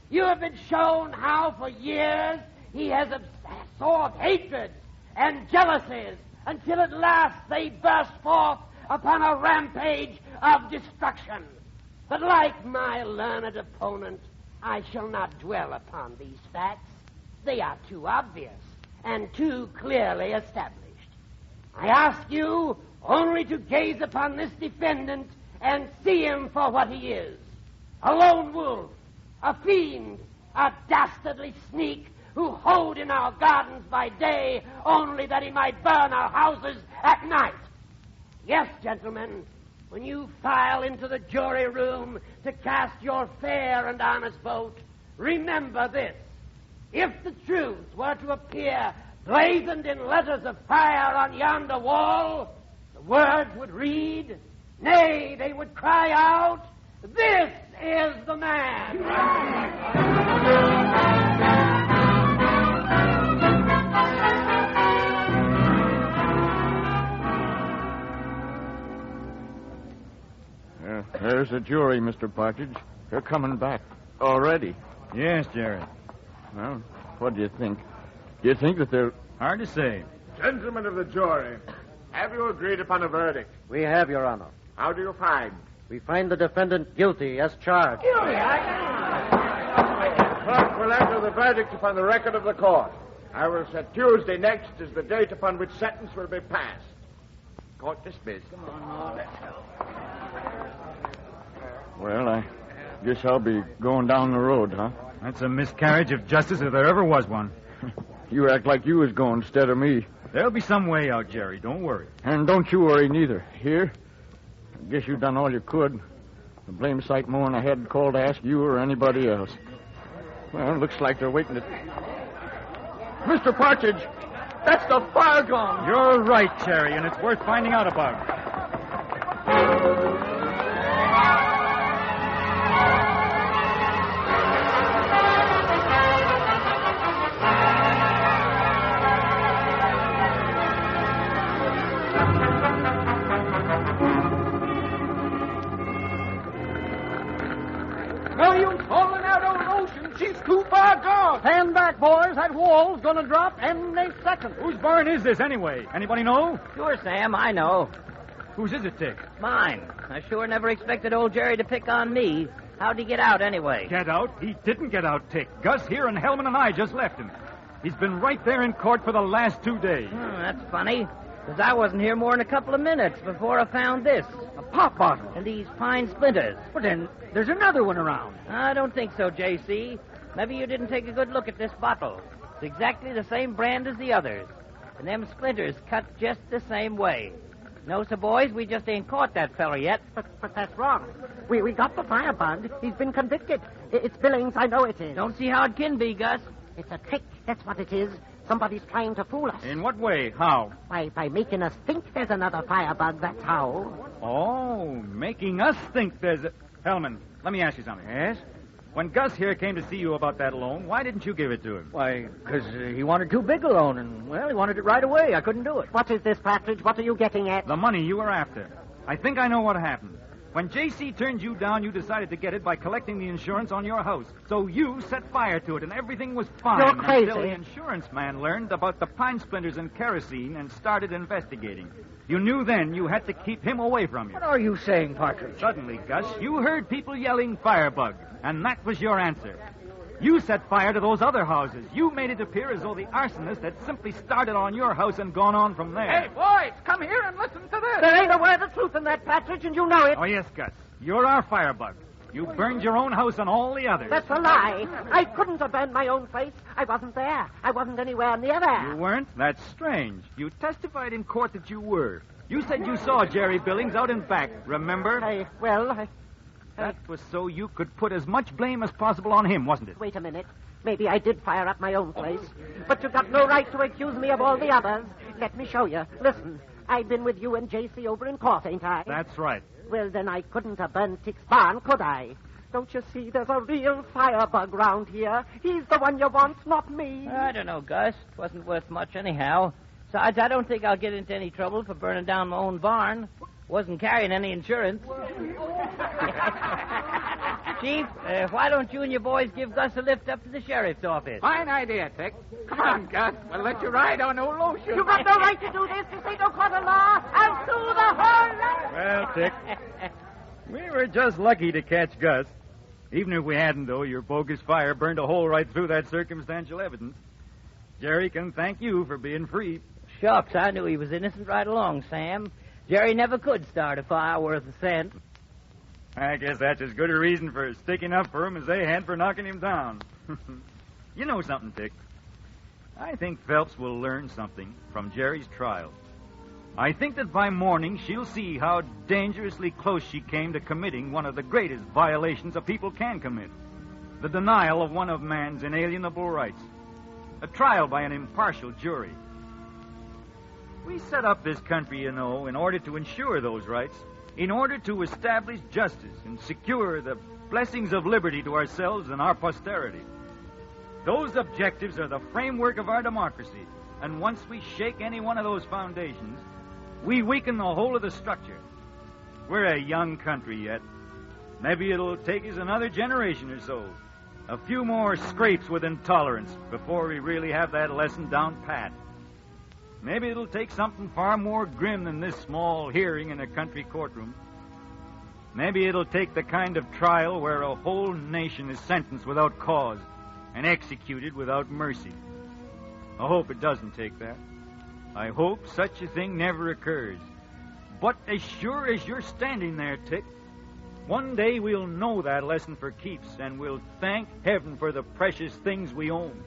You have been shown how for years he has absorbed hatred and jealousies until at last they burst forth upon a rampage of destruction. But like my learned opponent, I shall not dwell upon these facts. They are too obvious and too clearly established. I ask you only to gaze upon this defendant and see him for what he is. A lone wolf, a fiend, a dastardly sneak who hoed in our gardens by day only that he might burn our houses at night. Yes, gentlemen, when you file into the jury room to cast your fair and honest vote, remember this. If the truth were to appear blazoned in letters of fire on yonder wall, the words would read, nay, they would cry out, "This is the man." There's the jury, Mr. Partridge. They're coming back already. Yes, Jerry. Well, what do you think? Do you think that they're... Hard to say. Gentlemen of the jury, have you agreed upon a verdict? We have, Your Honor. How do you find? We find the defendant guilty as charged. Clerk will enter the verdict upon the record of the court. I will set Tuesday next as the date upon which sentence will be passed. Court dismissed. Come on, now, let's go. Well, I guess I'll be going down the road, huh? That's a miscarriage of justice if there ever was one. You act like you was going instead of me. There'll be some way out, Jerry. Don't worry. And don't you worry neither. Here, I guess you've done all you could. A blame sight more than I had called to ask you or anybody else. Well, it looks like they're waiting to... Mr. Partridge, that's the fire gone. You're right, Jerry, and it's worth finding out about. too far gone. Stand back, boys. That wall's gonna drop any second. Whose barn is this, anyway? Anybody know? Sure, Sam, I know. Whose is it, Dick? Mine. I sure never expected old Jerry to pick on me. How'd he get out, anyway? Get out? He didn't get out, Dick. Gus here and Hellman and I just left him. He's been right there in court for the last 2 days. That's funny, because I wasn't here more than a couple of minutes before I found this. A pop bottle. And these pine splinters. But then there's another one around. I don't think so, J.C. Maybe you didn't take a good look at this bottle. It's exactly the same brand as the others. And them splinters cut just the same way. No, sir, boys, we just ain't caught that fella yet. But that's wrong. We got the firebug. He's been convicted. It's Billings, I know it is. Don't see how it can be, Gus. It's a trick, that's what it is. Somebody's trying to fool us. In what way? How? By making us think there's another firebug, that's how. Oh, making us think there's a... Hellman, let me ask you something. Yes? When Gus here came to see you about that loan, why didn't you give it to him? Why, because he wanted too big a loan, and, well, he wanted it right away. I couldn't do it. What is this, Partridge? What are you getting at? The money you were after. I think I know what happened. When J.C. turned you down, you decided to get it by collecting the insurance on your house. So you set fire to it, and everything was fine. You're crazy. Until the insurance man learned about the pine splinters and kerosene and started investigating. You knew then you had to keep him away from you. What are you saying, Partridge? Suddenly, Gus, you heard people yelling firebug, and that was your answer. You set fire to those other houses. You made it appear as though the arsonist had simply started on your house and gone on from there. Hey, boys, come here and listen to this. There ain't a word of truth in that, Partridge, and you know it. Oh, yes, Gus. You're our firebug. You burned your own house and all the others. That's a lie. I couldn't have burned my own place. I wasn't there. I wasn't anywhere near there. You weren't? That's strange. You testified in court that you were. You said you saw Jerry Billings out and back, remember? That was so you could put as much blame as possible on him, wasn't it? Wait a minute. Maybe I did fire up my own place. But you got no right to accuse me of all the others. Let me show you. Listen, I've been with you and J.C. over in court, ain't I? That's right. Well, then I couldn't have burned Tick's barn, could I? Don't you see there's a real firebug round here? He's the one you want, not me. I don't know, Gus. It wasn't worth much anyhow. Besides, I don't think I'll get into any trouble for burning down my own barn. Wasn't carrying any insurance. Chief, why don't you and your boys give Gus a lift up to the sheriff's office? Fine idea, Dick. Come on, Gus. We'll let you ride on old lotion. You got no right to do this. This ain't no court of law. I'll sue the whole lot. Well, Dick, we were just lucky to catch Gus. Even if we hadn't, though, your bogus fire burned a hole right through that circumstantial evidence. Jerry can thank you for being free. Shucks, I knew he was innocent right along, Sam. Jerry never could start a fire worth a cent. I guess that's as good a reason for sticking up for him as they had for knocking him down. You know something, Dick? I think Phelps will learn something from Jerry's trial. I think that by morning she'll see how dangerously close she came to committing one of the greatest violations a people can commit. The denial of one of man's inalienable rights. A trial by an impartial jury. We set up this country, you know, in order to ensure those rights, in order to establish justice and secure the blessings of liberty to ourselves and our posterity. Those objectives are the framework of our democracy, and once we shake any one of those foundations, we weaken the whole of the structure. We're a young country yet. Maybe it'll take us another generation or so, a few more scrapes with intolerance before we really have that lesson down pat. Maybe it'll take something far more grim than this small hearing in a country courtroom. Maybe it'll take the kind of trial where a whole nation is sentenced without cause and executed without mercy. I hope it doesn't take that. I hope such a thing never occurs. But as sure as you're standing there, Tick, one day we'll know that lesson for keeps, and we'll thank heaven for the precious things we own.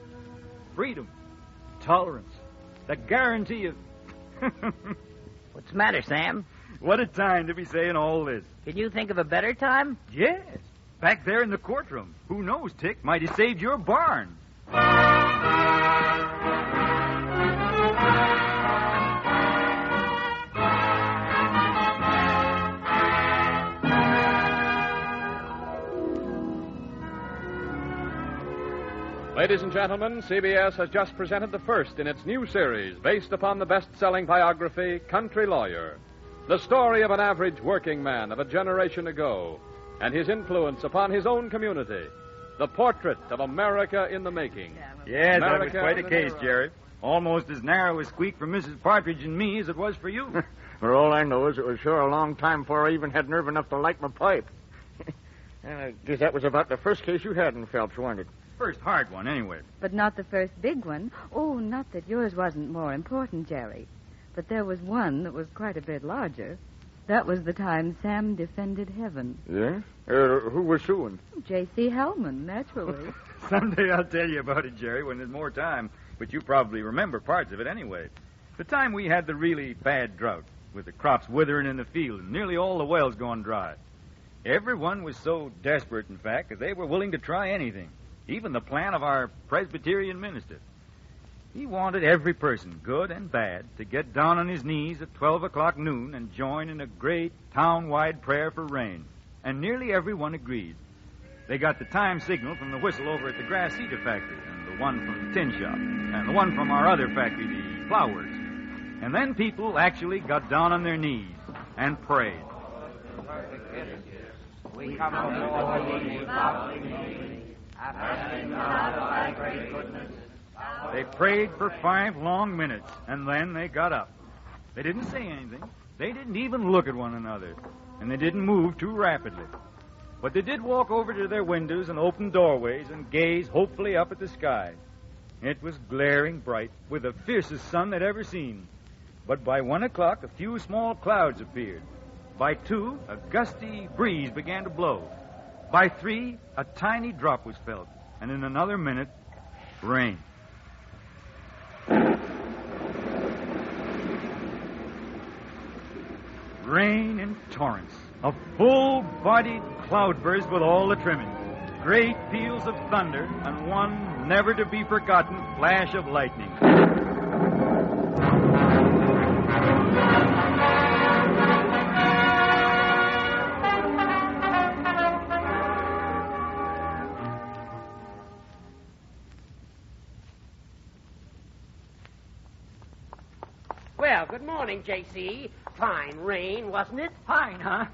Freedom, tolerance, the guarantee of... What's the matter, Sam? What a time to be saying all this. Can you think of a better time? Yes. Back there in the courtroom. Who knows, Tick? Might have saved your barn. Ladies and gentlemen, CBS has just presented the first in its new series based upon the best-selling biography, Country Lawyer. The story of an average working man of a generation ago and his influence upon his own community. The the portrait of America in the making. Yes, that was America quite a in the case, narrow. Jerry. Almost as narrow a squeak for Mrs. Partridge and me as it was for you. For all I know is it was sure a long time before I even had nerve enough to light my pipe. And I guess that was about the first case you had in Phelps, wasn't it? First hard one, anyway. But not the first big one. Oh, not that yours wasn't more important, Jerry. But there was one that was quite a bit larger. That was the time Sam defended heaven. Yeah? Who was suing? J.C. Hellman, naturally. Someday I'll tell you about it, Jerry, when there's more time. But you probably remember parts of it anyway. The time we had the really bad drought, with the crops withering in the field and nearly all the wells gone dry. Everyone was so desperate, in fact, that they were willing to try anything, even the plan of our Presbyterian minister. He wanted every person, good and bad, to get down on his knees at 12 o'clock noon and join in a great town-wide prayer for rain. And nearly everyone agreed. They got the time signal from the whistle over at the grass seeder factory, and the one from the tin shop, and the one from our other factory, the flour works. And then people actually got down on their knees and prayed. We come before thee, asking out of thy great goodness. They prayed for 5 long minutes, and then they got up. They didn't say anything. They didn't even look at one another, and they didn't move too rapidly. But they did walk over to their windows and open doorways and gaze hopefully up at the sky. It was glaring bright, with the fiercest sun they'd ever seen. But by 1 o'clock, a few small clouds appeared. By 2, a gusty breeze began to blow. By 3, a tiny drop was felt. And in another minute, rain. Rain in torrents. A full-bodied cloudburst with all the trimmings. Great peals of thunder and one never-to-be-forgotten flash of lightning. Well, good morning, J.C. Fine rain, wasn't it? Fine, huh?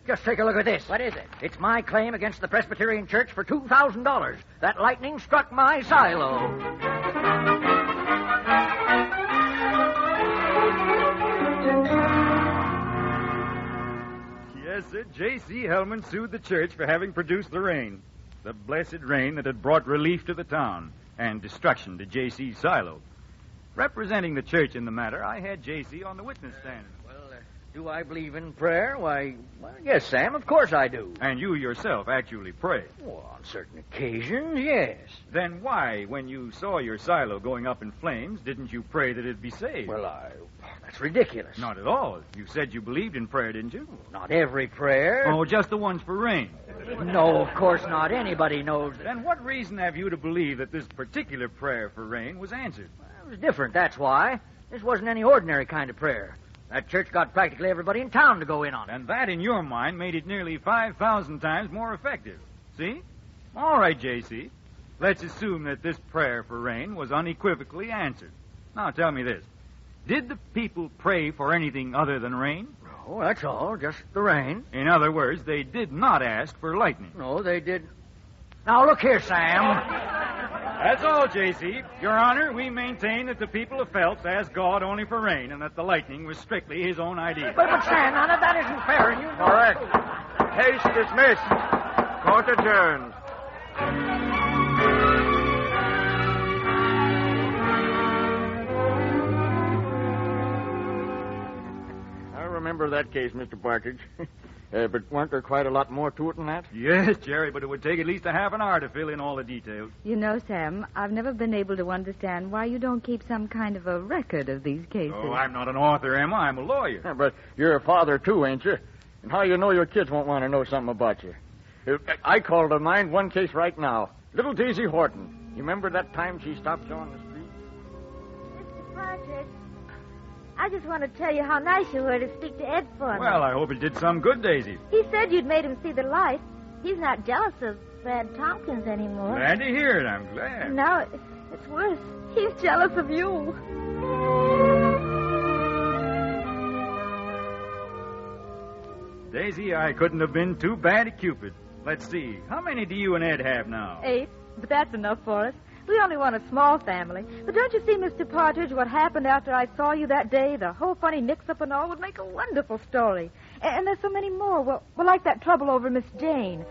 Just take a look at this. What is it? It's my claim against the Presbyterian Church for $2,000. That lightning struck my silo. Yes, sir. J.C. Hellman sued the church for having produced the rain. The blessed rain that had brought relief to the town and destruction to J.C.'s silo. Representing the church in the matter, I had J.C. on the witness stand. Well, do I believe in prayer? Why, yes, Sam, of course I do. And you yourself actually pray. Well, on certain occasions, yes. Then why, when you saw your silo going up in flames, didn't you pray that it'd be saved? Well, that's ridiculous. Not at all. You said you believed in prayer, didn't you? Not every prayer. Oh, just the ones for rain. No, of course not. Anybody knows that. Then what reason have you to believe that this particular prayer for rain was answered? It was different, that's why. This wasn't any ordinary kind of prayer. That church got practically everybody in town to go in on it. And that, in your mind, made it nearly 5,000 times more effective. See? All right, J.C. Let's assume that this prayer for rain was unequivocally answered. Now, tell me this. Did the people pray for anything other than rain? No, that's all. Just the rain. In other words, they did not ask for lightning. No, they did. Now, look here, Sam. That's all, J.C. Your Honor, we maintain that the people of Phelps asked God only for rain and that the lightning was strictly his own idea. But Sam, now, that isn't fair, and you know... Correct. Case dismissed. Court adjourned. I remember that case, Mr. Partridge. But weren't there quite a lot more to it than that? Yes, Jerry, but it would take at least a half an hour to fill in all the details. You know, Sam, I've never been able to understand why you don't keep some kind of a record of these cases. Oh, I'm not an author, am I? I'm a lawyer. Yeah, but you're a father, too, ain't you? And how you know your kids won't want to know something about you? I call to mind one case right now. Little Daisy Horton. You remember that time she stopped you on the street? Mr. Partridge, I just want to tell you how nice you were to speak to Ed for me. Well, I hope it did some good, Daisy. He said you'd made him see the light. He's not jealous of Brad Tompkins anymore. Glad to hear it. I'm glad. No, it's worse. He's jealous of you. Daisy, I couldn't have been too bad at Cupid. Let's see. How many do you and Ed have now? 8, but that's enough for us. We only want a small family. But don't you see, Mr. Partridge, what happened after I saw you that day? The whole funny mix-up and all would make a wonderful story. And there's so many more. Well, like that trouble over Miss Jane.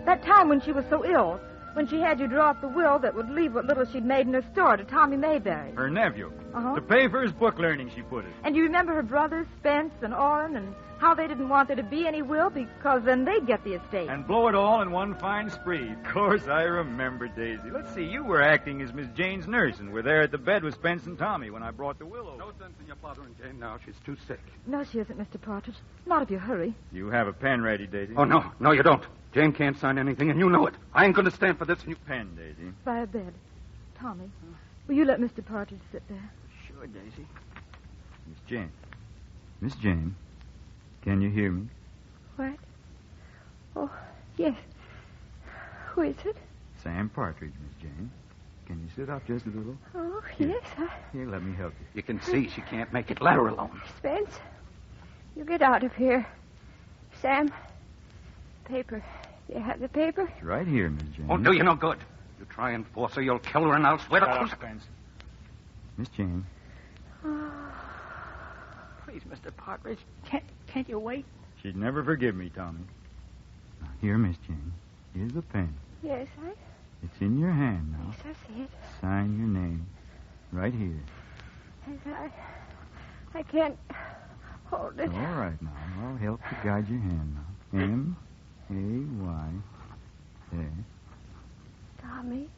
That time when she was so ill, when she had you draw up the will that would leave what little she'd made in her store to Tommy Mayberry. Her nephew. Uh-huh. To pay for his book learning, she put it. And you remember her brothers, Spence and Orrin, and how they didn't want there to be any will because then they'd get the estate. And blow it all in one fine spree. Of course, I remember, Daisy. Let's see, you were acting as Miss Jane's nurse and were there at the bed with Spence and Tommy when I brought the will over. No sense in your bothering Jane now. She's too sick. No, she isn't, Mr. Partridge. Not if you hurry. You have a pen ready, Daisy? Oh, no. No, you don't. Jane can't sign anything, and you know it. I ain't going to stand for this. And you... Pen, Daisy. By a bed. Tommy, will you let Mr. Partridge sit there? Sure, Daisy. Miss Jane. Miss Jane, can you hear me? What? Oh, yes. Who is it? Sam Partridge, Miss Jane. Can you sit up just a little? Oh, Here. yes. Here, let me help you. You can see she can't make it. Let her alone. Spence, you get out of here. Sam, paper. You have the paper? It's right here, Miss Jane. Won't do you no good. You try and force her, you'll kill her, and I'll swear to... Shut up, Spence. Miss Jane. Please, Mr. Partridge. Can't you wait? She'd never forgive me, Tommy. Now, here, Miss Jane. Here's the pen. Yes, It's in your hand now. Yes, I see it. Sign your name. Right here. Yes, I can't hold it. All right now. I'll help to guide your hand now. M-A-Y. There. Tommy.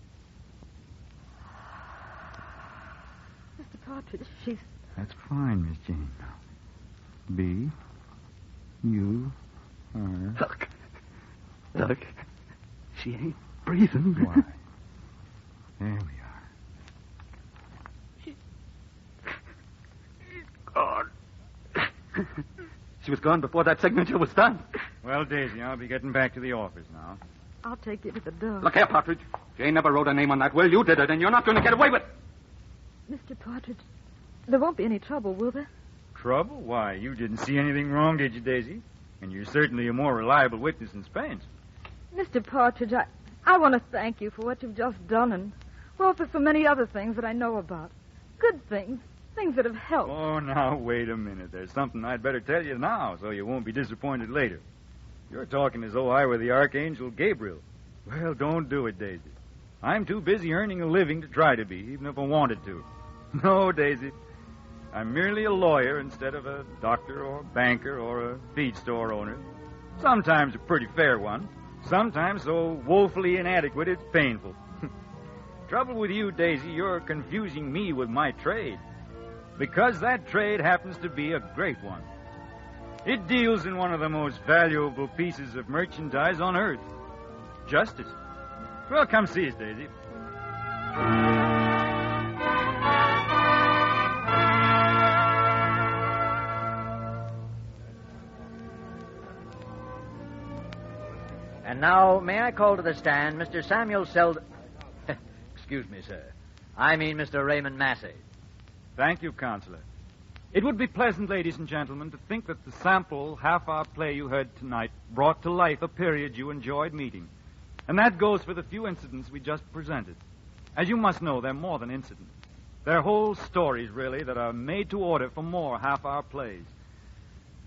Mr. Partridge, she's... That's fine, Miss Jane. Now, B. U. R. Look. She ain't breathing. Y. There we are. Gone. She was gone before that signature was done. Well, Daisy, I'll be getting back to the office now. I'll take you to the door. Look here, Partridge. Jane never wrote her name on that will. You did it, and you're not going to get away with it. Mr. Partridge, there won't be any trouble, will there? Trouble? Why, you didn't see anything wrong, did you, Daisy? And you're certainly a more reliable witness than Spence. Mr. Partridge, I want to thank you for what you've just done and, well, for so many other things that I know about. Good things. Things that have helped. Oh, now, wait a minute. There's something I'd better tell you now so you won't be disappointed later. You're talking as though I were the Archangel Gabriel. Well, don't do it, Daisy. I'm too busy earning a living to try to be, even if I wanted to. No, Daisy. I'm merely a lawyer instead of a doctor or banker or a feed store owner. Sometimes a pretty fair one. Sometimes so woefully inadequate it's painful. Trouble with you, Daisy, you're confusing me with my trade. Because that trade happens to be a great one. It deals in one of the most valuable pieces of merchandise on earth. Justice. Well, come see us, Daisy. And now, may I call to the stand Mr. Samuel Selden... Excuse me, sir. I mean Mr. Raymond Massey. Thank you, Counselor. It would be pleasant, ladies and gentlemen, to think that the sample half-hour play you heard tonight brought to life a period you enjoyed meeting. And that goes for the few incidents we just presented. As you must know, they're more than incidents. They're whole stories, really, that are made to order for more half-hour plays.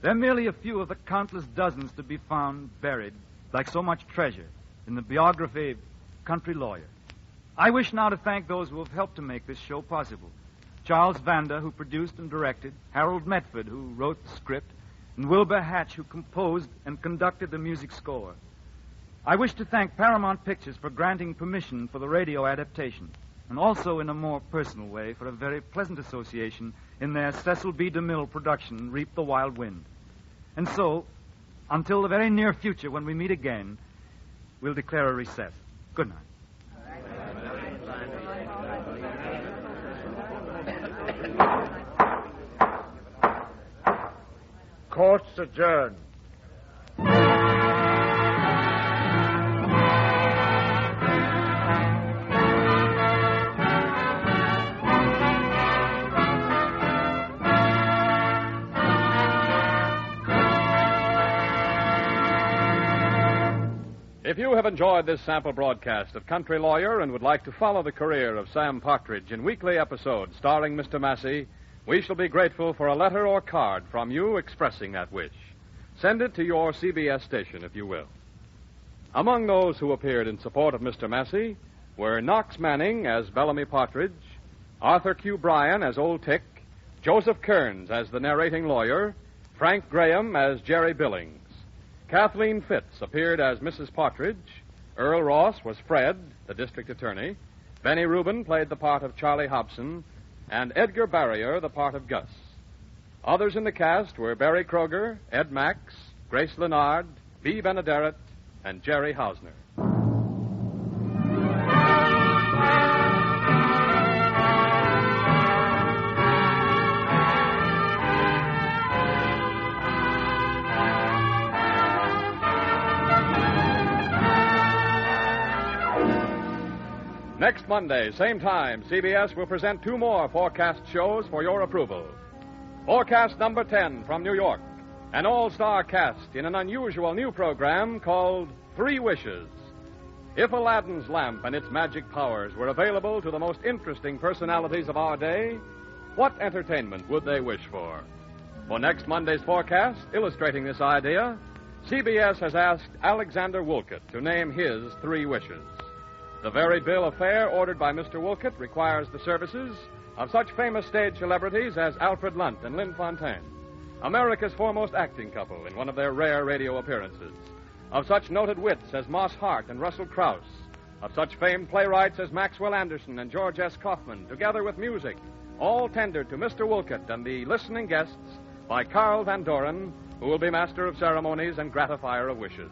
They're merely a few of the countless dozens to be found buried, like so much treasure, in the biography of Country Lawyer. I wish now to thank those who have helped to make this show possible. Charles Vanda, who produced and directed, Harold Metford, who wrote the script, and Wilbur Hatch, who composed and conducted the music score. I wish to thank Paramount Pictures for granting permission for the radio adaptation, and also in a more personal way for a very pleasant association in their Cecil B. DeMille production, Reap the Wild Wind. And so, until the very near future when we meet again, we'll declare a recess. Good night. Court's adjourned. If you have enjoyed this sample broadcast of Country Lawyer and would like to follow the career of Sam Partridge in weekly episodes starring Mr. Massey, we shall be grateful for a letter or card from you expressing that wish. Send it to your CBS station, if you will. Among those who appeared in support of Mr. Massey were Knox Manning as Bellamy Partridge, Arthur Q. Bryan as Old Tick, Joseph Kearns as the narrating lawyer, Frank Graham as Jerry Billings. Kathleen Fitz appeared as Mrs. Partridge. Earl Ross was Fred, the district attorney. Benny Rubin played the part of Charlie Hobson, and Edgar Barrier the part of Gus. Others in the cast were Barry Kroger, Ed Max, Grace Leonard, Bea Benaderet, and Jerry Hausner. Next Monday, same time, CBS will present 2 more forecast shows for your approval. Forecast number 10 from New York, an all-star cast in an unusual new program called 3 Wishes. If Aladdin's lamp and its magic powers were available to the most interesting personalities of our day, what entertainment would they wish for? For next Monday's forecast, illustrating this idea, CBS has asked Alexander Woolcott to name his 3 wishes. The very bill of fare ordered by Mr. Woolcott requires the services of such famous stage celebrities as Alfred Lunt and Lynn Fontaine, America's foremost acting couple in one of their rare radio appearances, of such noted wits as Moss Hart and Russell Krauss, of such famed playwrights as Maxwell Anderson and George S. Kaufman, together with music, all tendered to Mr. Woolcott and the listening guests by Carl Van Doren, who will be master of ceremonies and gratifier of wishes.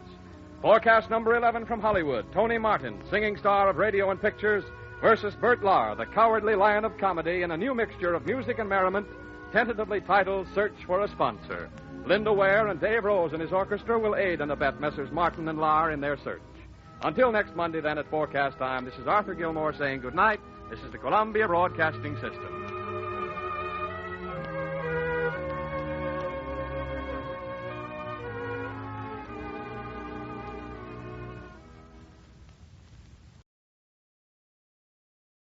Forecast number 11 from Hollywood, Tony Martin, singing star of radio and pictures, versus Bert Lahr, the cowardly lion of comedy, in a new mixture of music and merriment, tentatively titled Search for a Sponsor. Linda Ware and Dave Rose and his orchestra will aid and abet Messrs. Martin and Lahr in their search. Until next Monday, then, at forecast time, this is Arthur Gilmore saying good night. This is the Columbia Broadcasting System.